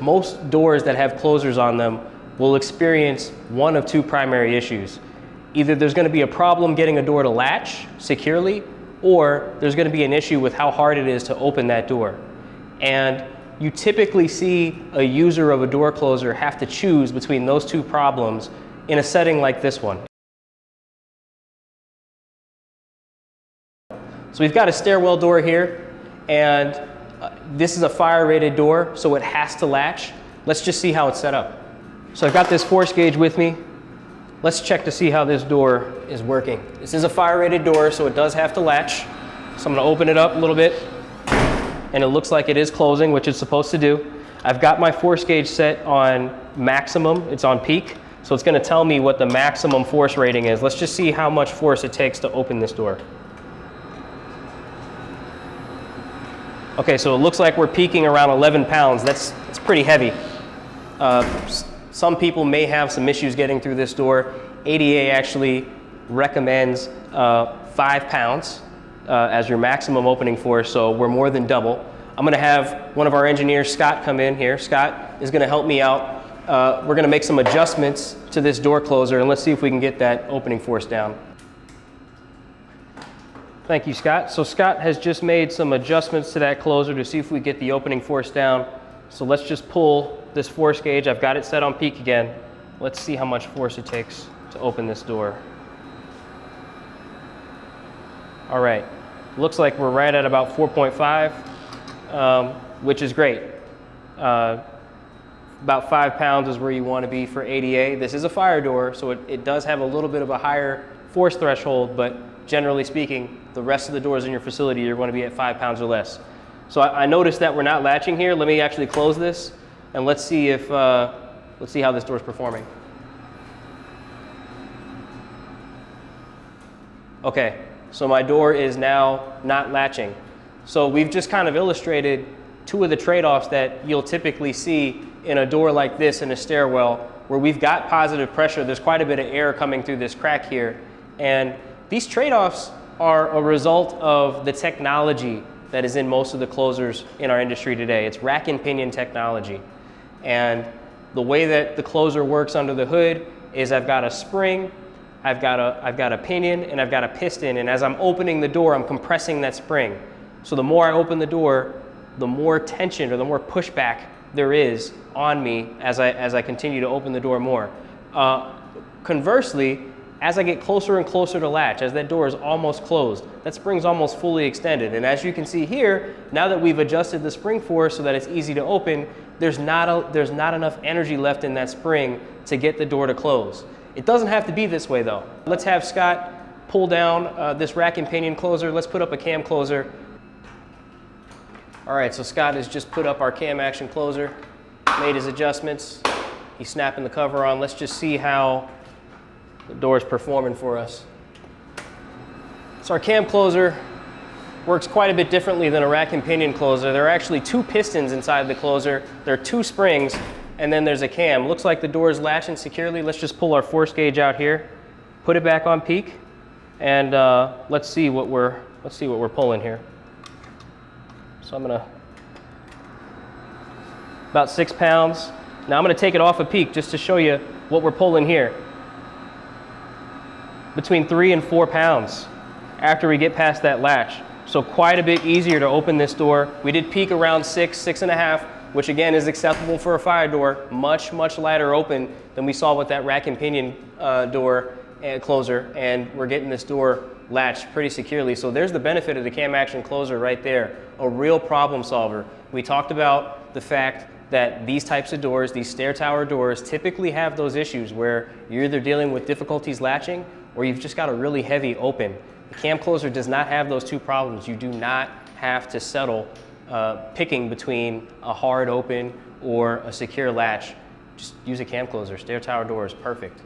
Most doors that have closers on them will experience one of two primary issues. Either there's going to be a problem getting a door to latch securely, or there's going to be an issue with how hard it is to open that door. And you typically see a user of a door closer have to choose between those two problems in a setting like this one. So we've got a stairwell door here, and this is a fire rated door, so it has to latch. Let's just see how it's set up. So I've got this force gauge with me. Let's check to see how this door is working. This is a fire rated door, so it does have to latch. So I'm gonna open it up a little bit, and it looks like it is closing, which it's supposed to do. I've got my force gauge set on maximum, it's on peak, so it's gonna tell me what the maximum force rating is. Let's just see how much force it takes to open this door. Okay, so it looks like we're peaking around 11 pounds. That's pretty heavy. Some people may have some issues getting through this door. ADA actually recommends 5 pounds as your maximum opening force, so we're more than double. I'm gonna have one of our engineers, Scott, come in here. Scott is gonna help me out. We're gonna make some adjustments to this door closer, and let's see if we can get that opening force down. Thank you, Scott. So Scott has just made some adjustments to that closer to see if we get the opening force down. So let's just pull this force gauge. I've got it set on peak again. Let's see how much force it takes to open this door. All right, looks like we're right at about 4.5, which is great. About 5 pounds is where you want to be for ADA. This is a fire door, so it does have a little bit of a higher force threshold, but generally speaking, the rest of the doors in your facility, you're going to be at 5 pounds or less. So I noticed that we're not latching here. Let me actually close this, and let's see if let's see how this door is performing. Okay, so my door is now not latching. So we've just kind of illustrated two of the trade-offs that you'll typically see in a door like this in a stairwell, where we've got positive pressure. There's quite a bit of air coming through this crack here, and these trade-offs are a result of the technology that is in most of the closers in our industry today. It's rack and pinion technology. And the way that the closer works under the hood is I've got a spring, I've got a pinion, and I've got a piston. And as I'm opening the door, I'm compressing that spring. So the more I open the door, the more tension or the more pushback there is on me as I continue to open the door more. Conversely, as I get closer and closer to latch, as that door is almost closed, that spring's almost fully extended. And as you can see here, now that we've adjusted the spring force so that it's easy to open, there's not enough energy left in that spring to get the door to close. It doesn't have to be this way though. Let's have Scott pull down this rack and pinion closer. Let's put up a cam closer. All right, so Scott has just put up our cam action closer, made his adjustments. He's snapping the cover on. Let's just see how the door is performing for us. So our cam closer works quite a bit differently than a rack and pinion closer. There are actually 2 pistons inside the closer. There are 2 springs, and then there's a cam. Looks like the door is latching securely. Let's just pull our force gauge out here, put it back on peak, and let's see what we're pulling here. So I'm gonna, about 6 pounds. Now I'm gonna take it off of peak just to show you what we're pulling here. Between 3 and 4 pounds after we get past that latch. So quite a bit easier to open this door. We did peak around 6.5, which again is acceptable for a fire door. Much, much lighter open than we saw with that rack and pinion door and closer. And we're getting this door latched pretty securely. So there's the benefit of the cam action closer right there. A real problem solver. We talked about the fact that these types of doors, these stair tower doors, typically have those issues where you're either dealing with difficulties latching or you've just got a really heavy open. The cam closer does not have those 2 problems. You do not have to settle picking between a hard open or a secure latch. Just use a cam closer. Stair tower door is perfect.